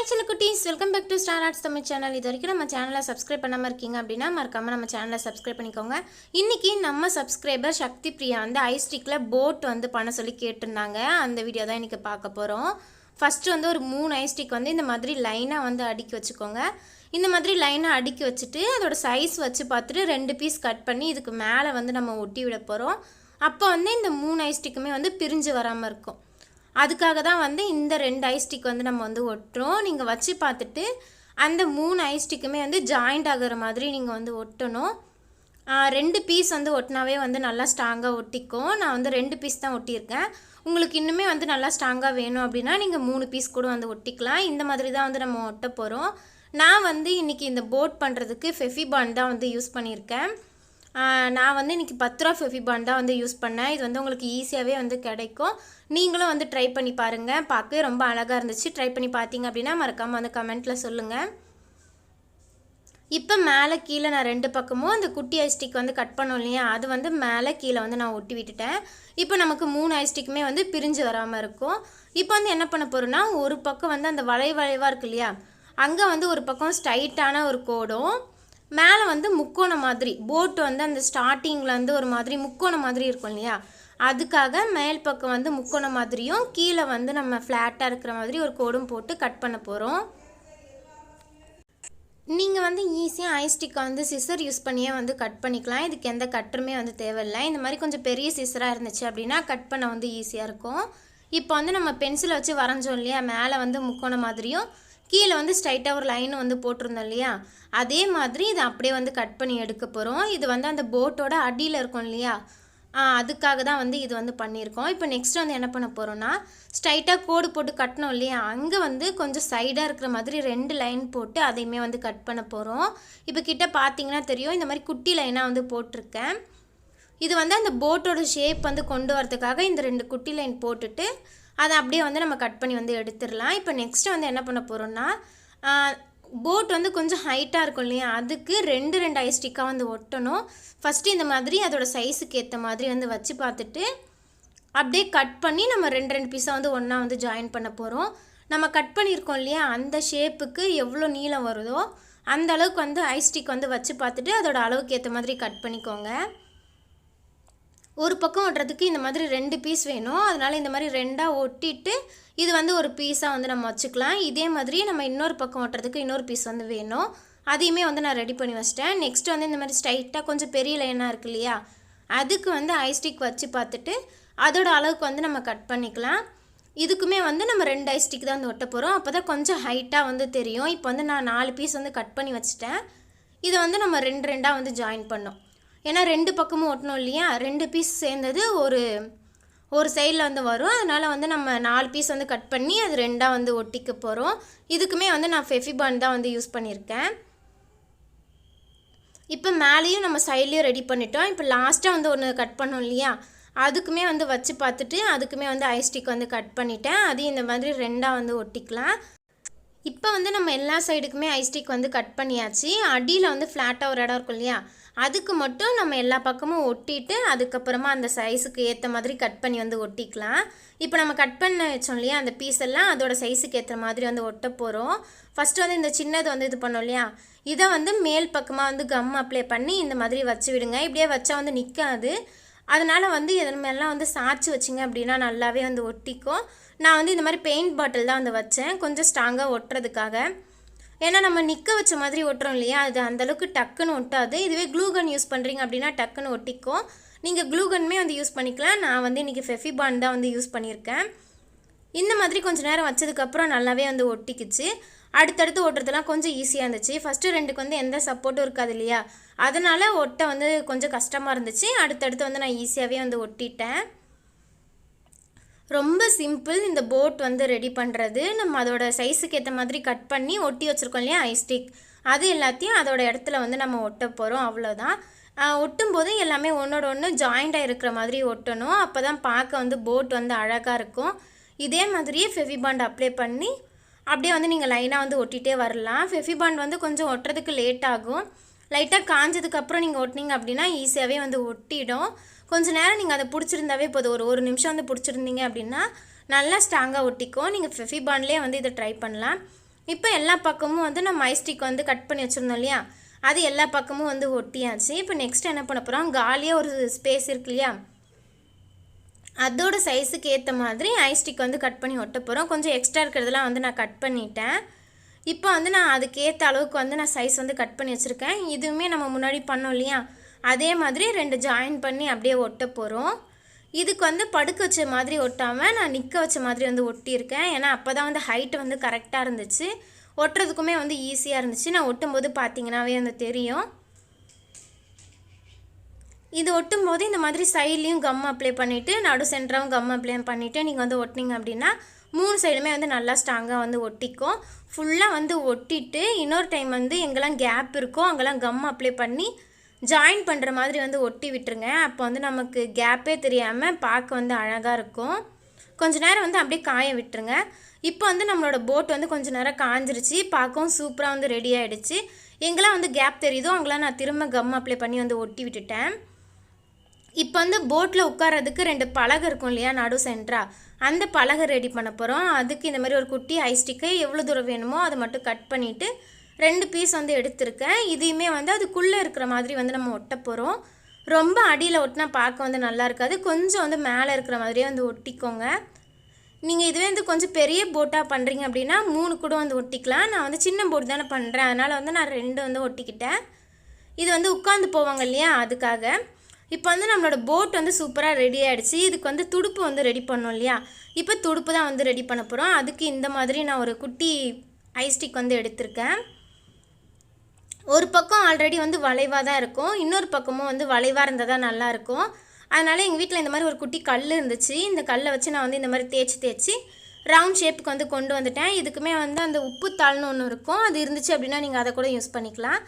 செல்லக்குட்டீஸ், welcome back to Star Arts Tamil channel. இது வரைக்கும் நம்ம சேனலை சப்ஸ்கிரைப் பண்ணாமல் இருக்கீங்க அப்படின்னா மறக்காமல் நம்ம சேனலை சப்ஸ்கிரைப் பண்ணிக்கோங்க. இன்றைக்கி நம்ம சப்ஸ்கிரைபர் சக்தி பிரியா வந்து ஐஸ்டிக்கில் போட் வந்து பண்ண சொல்லி கேட்டிருந்தாங்க. அந்த வீடியோ தான் இன்றைக்கி பார்க்க போகிறோம். ஃபஸ்ட்டு வந்து ஒரு 3 ஐஸ்டிக் வந்து இந்த மாதிரி லைனாக வந்து அடுக்கி வச்சுக்கோங்க. இந்த மாதிரி லைனாக அடுக்கி வச்சுட்டு அதோட சைஸ் வச்சு பார்த்துட்டு 2 பீஸ் கட் பண்ணி இதுக்கு மேலே வந்து நம்ம ஒட்டி விட போகிறோம். அப்போ வந்து இந்த 3 ஐஸ்டிக்குமே வந்து பிரிஞ்சு வராமல் இருக்கும். அதுக்காக தான் வந்து இந்த 2 ஐஸ்டிக் வந்து நம்ம வந்து ஒட்டுறோம். நீங்கள் வச்சு பார்த்துட்டு அந்த 3 ஐஸ்டிக்குமே வந்து ஜாயிண்ட் ஆகிற மாதிரி நீங்கள் வந்து ஒட்டணும். 2 பீஸ் வந்து ஒட்டினாவே வந்து நல்லா ஸ்ட்ராங்காக ஒட்டிக்கும். நான் வந்து 2 பீஸ் தான் ஒட்டியிருக்கேன். உங்களுக்கு இன்னுமே வந்து நல்லா ஸ்ட்ராங்காக வேணும் அப்படின்னா நீங்கள் 3 பீஸ் கூட வந்து ஒட்டிக்கலாம். இந்த மாதிரி தான் வந்து நம்ம ஒட்ட போகிறோம். நான் வந்து இன்றைக்கி இந்த போட் பண்ணுறதுக்கு ஃபெஃபிபாண்ட் தான் வந்து யூஸ் பண்ணியிருக்கேன். நான் வந்து இன்றைக்கி 10 ரூபா ஃபெஃபிபாண்ட் தான் வந்து யூஸ் பண்ணேன். இது வந்து உங்களுக்கு ஈஸியாகவே வந்து கிடைக்கும். நீங்களும் வந்து ட்ரை பண்ணி பாருங்கள். பார்க்கவே ரொம்ப அழகாக இருந்துச்சு. ட்ரை பண்ணி பார்த்தீங்க அப்படின்னா மறக்காமல் வந்து கமெண்ட்டில் சொல்லுங்கள். இப்போ மேலே கீழே நான் 2 பக்கமும் அந்த குட்டி ஐஸ்டிக் வந்து கட் பண்ணோம் இல்லையா, அது வந்து மேலே கீழே வந்து நான் ஒட்டி விட்டுட்டேன். இப்போ நமக்கு 3 ஐஸ்டிக்குமே வந்து பிரிஞ்சு வராமல் இருக்கும். இப்போ வந்து என்ன பண்ண போகிறோன்னா, ஒரு பக்கம் வந்து அந்த வளைவாக இருக்கு இல்லையா, அங்கே வந்து ஒரு பக்கம் ஸ்ட்ரைட்டான ஒரு கோடும், மேலே வந்து முக்கோணம் மாதிரி போட் வந்து அந்த ஸ்டார்டிங்கில் வந்து ஒரு மாதிரி முக்கோணம் மாதிரி இருக்கும் இல்லையா, அதுக்காக மேல் பக்கம் வந்து முக்கோணம் மாதிரியும் கீழே வந்து நம்ம ஃப்ளாட்டாக இருக்கிற மாதிரி ஒரு கோடும் போட்டு கட் பண்ண போகிறோம். நீங்கள் வந்து ஈஸியாக ஐஸ்டிக்கை வந்து சிசர் யூஸ் பண்ணியே வந்து கட் பண்ணிக்கலாம். இதுக்கு எந்த கட்டருமே வந்து தேவையில்லை. இந்த மாதிரி கொஞ்சம் பெரிய சிசராக இருந்துச்சு அப்படின்னா கட் பண்ண வந்து ஈஸியாக இருக்கும். இப்போ வந்து நம்ம பென்சிலை வச்சு வரைஞ்சோம் இல்லையா, மேலே வந்து முக்கோணம் மாதிரியும் கீழே வந்து ஸ்ட்ரைட்டாக ஒரு லைன் வந்து போட்டிருந்தோம் இல்லையா, அதே மாதிரி இதை அப்படியே வந்து கட் பண்ணி எடுக்க போகிறோம். இது வந்து அந்த போட்டோட அடியில் இருக்கும் இல்லையா, அதுக்காக தான் வந்து இது வந்து பண்ணியிருக்கோம். இப்போ நெக்ஸ்ட் வந்து என்ன பண்ண போகிறோன்னா, ஸ்ட்ரைட்டாக கோடு போட்டு கட்டணும் இல்லையா, அங்கே வந்து கொஞ்சம் சைடாக இருக்கிற மாதிரி 2 லைன் போட்டு அதையுமே வந்து கட் பண்ண போகிறோம். இப்போ கிட்ட பார்த்தீங்கன்னா தெரியும், இந்த மாதிரி குட்டி லைனாக வந்து போட்டிருக்கேன். இது வந்து அந்த போட்டோட ஷேப் வந்து கொண்டு வரதுக்காக இந்த 2 குட்டி லைன் போட்டுட்டு அதை அப்படியே வந்து நம்ம கட் பண்ணி வந்து எடுத்துடலாம். இப்போ நெக்ஸ்ட்டு வந்து என்ன பண்ண போகிறோன்னா, போட் வந்து கொஞ்சம் ஹைட்டாக இருக்கும் இல்லையா, அதுக்கு 2 ஐஸ்டிக்காக வந்து ஒட்டணும். ஃபஸ்ட்டு இந்த மாதிரி அதோட சைஸுக்கு ஏற்ற மாதிரி வந்து வச்சு பார்த்துட்டு அப்படியே கட் பண்ணி நம்ம 2 பீஸாக வந்து ஒன்றா வந்து ஜாயின் பண்ண போகிறோம். நம்ம கட் பண்ணியிருக்கோம் இல்லையா, அந்த ஷேப்புக்கு எவ்வளோ நீளம் வருதோ அந்த அளவுக்கு வந்து ஐஸ்டிக் வந்து வச்சு பார்த்துட்டு அதோட அளவுக்கு ஏற்ற மாதிரி கட் பண்ணிக்கோங்க. ஒரு பக்கம் ஒட்டுறதுக்கு இந்த மாதிரி 2 பீஸ் வேணும். அதனால் இந்த மாதிரி 2ஆக ஒட்டிட்டு இது வந்து ஒரு பீஸாக வந்து நம்ம வச்சுக்கலாம். இதே மாதிரி நம்ம இன்னொரு பக்கம் ஒட்டுறதுக்கு இன்னொரு பீஸ் வந்து வேணும். அதையுமே வந்து நான் ரெடி பண்ணி வச்சிட்டேன். நெக்ஸ்ட் வந்து இந்த மாதிரி ஸ்ட்ரைட்டாக கொஞ்சம் பெரிய லைனாக இருக்கு இல்லையா, அதுக்கு வந்து ஐஸ்டிக் வச்சு பார்த்துட்டு அதோட அளவுக்கு வந்து நம்ம கட் பண்ணிக்கலாம். இதுக்குமே வந்து நம்ம 2 ஐஸ்டிக் தான் வந்து ஒட்ட போகிறோம். அப்போ தான் கொஞ்சம் ஹைட்டாக வந்து தெரியும். இப்போ வந்து நான் 4 பீஸ் வந்து கட் பண்ணி வச்சுட்டேன். இதை வந்து நம்ம 2 வந்து ஜாயின் பண்ணோம். ஏன்னா 2 பக்கமும் ஒட்டணும் இல்லையா, 2 பீஸ் சேர்ந்தது ஒரு சைடில் வந்து வரும். அதனால் வந்து நம்ம 4 பீஸ் வந்து கட் பண்ணி அது 2ஆக வந்து ஒட்டிக்க போகிறோம். இதுக்குமே வந்து நான் ஃபெஃபிபாண்ட் தான் வந்து யூஸ் பண்ணியிருக்கேன். இப்போ மேலேயும் நம்ம சைட்லேயும் ரெடி பண்ணிட்டோம். இப்போ லாஸ்ட்டாக வந்து ஒன்று கட் பண்ணோம் இல்லையா, அதுக்குமே வந்து வச்சு பார்த்துட்டு அதுக்குமே வந்து ஐஸ்டிக் வந்து கட் பண்ணிட்டேன். அதையும் இந்த மாதிரி 2ஆக வந்து ஒட்டிக்கலாம். இப்போ வந்து நம்ம எல்லா சைடுக்குமே ஐஸ்டிக் வந்து கட் பண்ணியாச்சு. அடியில் வந்து ஃப்ளாட்டாக ஒரு இடம் இருக்கும் இல்லையா, அதுக்கு மட்டும் நம்ம எல்லா பக்கமும் ஒட்டிட்டு அதுக்கப்புறமா அந்த சைஸுக்கு ஏற்ற மாதிரி கட் பண்ணி வந்து ஒட்டிக்கலாம். இப்போ நம்ம கட் பண்ண வச்சோம் இல்லையா, அந்த பீஸ் எல்லாம் அதோட சைஸுக்கு ஏற்ற மாதிரி வந்து ஒட்ட போகிறோம். ஃபஸ்ட்டு வந்து இந்த சின்னது வந்து இது பண்ணோம் இல்லையா, இதை வந்து மேல் பக்கமாக வந்து கம் அப்ளை பண்ணி இந்த மாதிரி வச்சு விடுங்க. இப்படியே வச்சா வந்து நிற்காது. அதனால் வந்து இதன் மேலாம் வந்து சாய்ச்சி வச்சிங்க அப்படின்னா நல்லாவே வந்து ஒட்டிக்கும். நான் வந்து இந்த மாதிரி பெயிண்ட் பாட்டில் தான் வந்து வச்சேன், கொஞ்சம் ஸ்ட்ராங்காக ஒட்டுறதுக்காக. ஏன்னா நம்ம நிற்க வச்ச மாதிரி ஒட்டுறோம் இல்லையா, அது அந்தளவுக்கு டக்குன்னு ஒட்டாது. இதுவே க்ளூகன் யூஸ் பண்ணுறீங்க அப்படின்னா டக்குன்னு ஒட்டிக்கும். நீங்கள் க்ளூகன்மே வந்து யூஸ் பண்ணிக்கலாம். நான் வந்து இன்றைக்கி ஃபெஃபிபாண்ட் தான் வந்து யூஸ் பண்ணியிருக்கேன். இந்த மாதிரி கொஞ்சம் நேரம் வச்சதுக்கப்புறம் நல்லாவே வந்து ஒட்டிக்குச்சு. அடுத்தடுத்து ஓட்டுறதுலாம் கொஞ்சம் ஈஸியாக இருந்துச்சு. ஃபஸ்ட்டு 2க்கு வந்து எந்த சப்போர்ட்டும் இருக்காது இல்லையா, அதனால் ஒட்ட வந்து கொஞ்சம் கஷ்டமாக இருந்துச்சு. அடுத்தடுத்து வந்து நான் ஈஸியாகவே வந்து ஒட்டிட்டேன். ரொம்ப சிம்பிள் இந்த போட் வந்து ரெடி பண்ணுறது. நம்ம அதோட சைஸுக்கு ஏற்ற மாதிரி கட் பண்ணி ஒட்டி வச்சுருக்கோம் இல்லையா ஐஸ்டிக், அது எல்லாத்தையும் அதோட இடத்துல வந்து நம்ம ஒட்ட போகிறோம். அவ்வளோதான். ஒட்டும்போது எல்லாமே ஒன்றோட ஒன்று ஜாயிண்டாக இருக்கிற மாதிரி ஒட்டணும். அப்போ தான் பார்க்க வந்து போட் வந்து அழகாக இருக்கும். இதே மாதிரியே ஃபெஃபிபாண்ட் அப்ளை பண்ணி அப்படியே வந்து நீங்கள் லைனாக வந்து ஒட்டிகிட்டே வரலாம். ஃபெஃபிபாண்ட் வந்து கொஞ்சம் ஒட்டுறதுக்கு லேட் ஆகும். லைட்டாக காஞ்சதுக்கப்புறம் நீங்கள் ஒட்டினீங்க அப்படின்னா ஈஸியாகவே வந்து ஒட்டிடும். கொஞ்சம் நேரம் நீங்கள் அதை பிடிச்சிருந்தாவே போதும். ஒரு நிமிஷம் வந்து பிடிச்சிருந்தீங்க அப்படின்னா நல்லா ஸ்ட்ராங்காக ஒட்டிக்கும். நீங்கள் ஃபெஃபிபாண்ட்லேயே வந்து இதை ட்ரை பண்ணலாம். இப்போ எல்லா பக்கமும் வந்து நம்ம ஐஸ் ஸ்டிக் வந்து கட் பண்ணி வச்சுருந்தோம் இல்லையா, அது எல்லா பக்கமும் வந்து ஒட்டியாச்சு. இப்போ நெக்ஸ்ட் என்ன பண்ண போகிறோம், காலியாக ஒரு ஸ்பேஸ் இருக்கு இல்லையா, அதோட சைஸுக்கு ஏற்ற மாதிரி ஐஸ் ஸ்டிக் வந்து கட் பண்ணி ஒட்ட போகிறோம். கொஞ்சம் எக்ஸ்ட்ரா இருக்கிறதெல்லாம் வந்து நான் கட் பண்ணிட்டேன். இப்போ வந்து நான் அதுக்கேற்ற அளவுக்கு வந்து நான் சைஸ் வந்து கட் பண்ணி வச்சுருக்கேன். இதுவுமே நம்ம முன்னாடி பண்ணோம் இல்லையா, அதே மாதிரி 2 ஜாயின் பண்ணி அப்படியே ஒட்ட போகிறோம். இதுக்கு வந்து படுக்க வச்ச மாதிரி ஒட்டாமல் நான் நிற்க வச்ச மாதிரி வந்து ஒட்டியிருக்கேன். ஏன்னா அப்போ தான் வந்து ஹைட் வந்து கரெக்டாக இருந்துச்சு, ஒட்டுறதுக்குமே வந்து ஈஸியாக இருந்துச்சு. நான் ஒட்டும்போது பார்த்தீங்கன்னாவே வந்து தெரியும். இது ஒட்டும்போது இந்த மாதிரி சைட்லேயும் கம் அப்ளை பண்ணிவிட்டு நடு சென்டராகவும் கம் அப்ளை பண்ணிவிட்டு நீங்கள் வந்து ஒட்டினீங்க அப்படின்னா 3 சைடுமே வந்து நல்லா ஸ்ட்ராங்காக வந்து ஒட்டிக்கும். ஃபுல்லாக வந்து ஒட்டிட்டு இன்னொரு டைம் வந்து எங்கெல்லாம் கேப் இருக்கோ அங்கெல்லாம் கம் அப்ளை பண்ணி ஜாயின் பண்ணுற மாதிரி வந்து ஒட்டி விட்டுருங்க. அப்போ வந்து நமக்கு கேப்பே தெரியாமல் பார்க்க வந்து அழகாக இருக்கும். கொஞ்ச நேரம் வந்து அப்படியே காய விட்டுருங்க. இப்போ வந்து நம்மளோட போட் வந்து கொஞ்சம் நேரம் காஞ்சிருச்சு, பார்க்கவும் சூப்பராக வந்து ரெடி ஆகிடுச்சு. எங்கெல்லாம் வந்து கேப் தெரியுதோ அங்கெல்லாம் நான் திரும்ப கம் அப்ளை பண்ணி வந்து ஒட்டி விட்டுட்டேன். இப்போ வந்து போட்டில் உட்காரதுக்கு 2 பலகை இருக்கும் இல்லையா நடு சென்டரா, அந்த பலகை ரெடி பண்ண போகிறோம். அதுக்கு இந்த மாதிரி ஒரு குட்டி ஐஸ் ஸ்டிக்கை எவ்வளோ தூரம் வேணுமோ அதை மட்டும் கட் பண்ணிவிட்டு 2 பீஸ் வந்து எடுத்திருக்கேன். இதையுமே வந்து அதுக்குள்ளே இருக்கிற மாதிரி வந்து நம்ம ஒட்ட போகிறோம். ரொம்ப அடியில் ஒட்டினா பார்க்க வந்து நல்லா இருக்காது, கொஞ்சம் வந்து மேலே இருக்கிற மாதிரியே வந்து ஒட்டிக்கோங்க. நீங்கள் இதுவே வந்து கொஞ்சம் பெரிய போட்டாக பண்ணுறீங்க அப்படின்னா 3 கூட வந்து ஒட்டிக்கலாம். நான் வந்து சின்ன போட் தானே பண்ணுறேன், அதனால் வந்து நான் 2 வந்து ஒட்டிக்கிட்டேன். இது வந்து உட்காந்து போவாங்க இல்லையா, அதுக்காக. இப்போ வந்து நம்மளோட போட் வந்து சூப்பராக ரெடி ஆகிடுச்சு. இதுக்கு வந்து துடுப்பு வந்து ரெடி பண்ணோம் இல்லையா, இப்போ துடுப்பு தான் வந்து ரெடி பண்ண போகிறோம். அதுக்கு இந்த மாதிரி நான் ஒரு குட்டி ஐஸ் ஸ்டிக் வந்து எடுத்திருக்கேன். ஒரு பக்கம் ஆல்ரெடி வந்து வளைவாக தான் இருக்கும், இன்னொரு பக்கமும் வந்து வளைவாக இருந்தால் தான் நல்லாயிருக்கும். அதனால் எங்கள் வீட்டில் இந்த மாதிரி ஒரு குட்டி கல் இருந்துச்சு. இந்த கல்லை வச்சு நான் வந்து இந்த மாதிரி தேய்ச்சி ரவுண்ட் ஷேப்புக்கு வந்து கொண்டு வந்துட்டேன். இதுக்குமே வந்து அந்த உப்பு தாள்னு ஒன்று இருக்கும், அது இருந்துச்சு அப்படின்னா நீங்கள் அதை கூட யூஸ் பண்ணிக்கலாம்.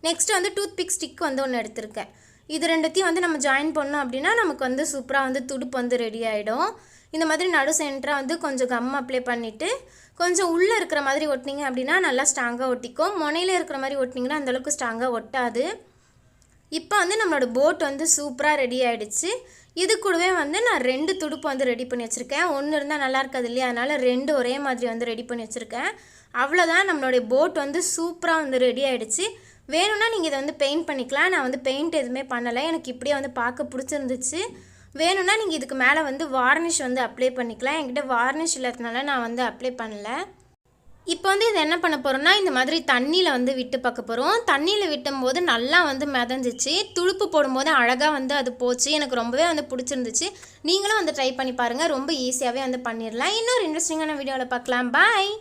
நெக்ஸ்ட்டு வந்து டூத் பிக் ஸ்டிக் வந்து ஒன்று எடுத்திருக்கேன். இது 2த்தையும் வந்து நம்ம ஜாயின் பண்ணோம் அப்படின்னா நமக்கு வந்து சூப்பராக வந்து துடுப்பு வந்து ரெடி ஆகிடும். இந்த மாதிரி நடு சென்டராக வந்து கொஞ்சம் கம் அப்ளை பண்ணிவிட்டு கொஞ்சம் உள்ளே இருக்கிற மாதிரி ஒட்டினீங்க அப்படின்னா நல்லா ஸ்ட்ராங்காக ஒட்டிக்கும். முனையில் இருக்கிற மாதிரி ஒட்டினீங்கன்னா அந்தளவுக்கு ஸ்ட்ராங்காக ஒட்டாது. இப்போ வந்து நம்மளோட போட் வந்து சூப்பராக ரெடி ஆகிடுச்சு. இது கூடவே வந்து நான் 2 துடுப்பு வந்து ரெடி பண்ணி வச்சுருக்கேன். ஒன்று இருந்தால் நல்லா இருக்காது இல்லையா, அதனால் 2 ஒரே மாதிரி வந்து ரெடி பண்ணி வச்சுருக்கேன். அவ்வளோதான், நம்மளுடைய போட் வந்து சூப்பராக வந்து ரெடி ஆகிடுச்சு. வேணும்னா நீங்கள் இதை வந்து பெயிண்ட் பண்ணிக்கலாம். நான் வந்து பெயிண்ட் எதுவுமே பண்ணலை, எனக்கு இப்படியே வந்து பார்க்க பிடிச்சிருந்துச்சு. வேணும்னா நீங்கள் இதுக்கு மேலே வந்து வார்னிஷ் வந்து அப்ளை பண்ணிக்கலாம். என்கிட்ட வார்னிஷ் இல்லாததுனால நான் வந்து அப்ளை பண்ணல. இப்போ வந்து இதை என்ன பண்ண போகிறோம்னா இந்த மாதிரி தண்ணியில் வந்து விட்டு பார்க்க போகிறோம். தண்ணியில் விட்டும்போது நல்லா வந்து மிதந்துச்சு, துடுப்பு போடும்போது அழகாக வந்து அது போச்சு. எனக்கு ரொம்பவே வந்து பிடிச்சிருந்துச்சு. நீங்களும் வந்து ட்ரை பண்ணி பாருங்கள், ரொம்ப ஈஸியாகவே வந்து பண்ணிடலாம். இன்னொரு இன்ட்ரெஸ்டிங்கான வீடியோவில் பார்க்கலாம். பாய்.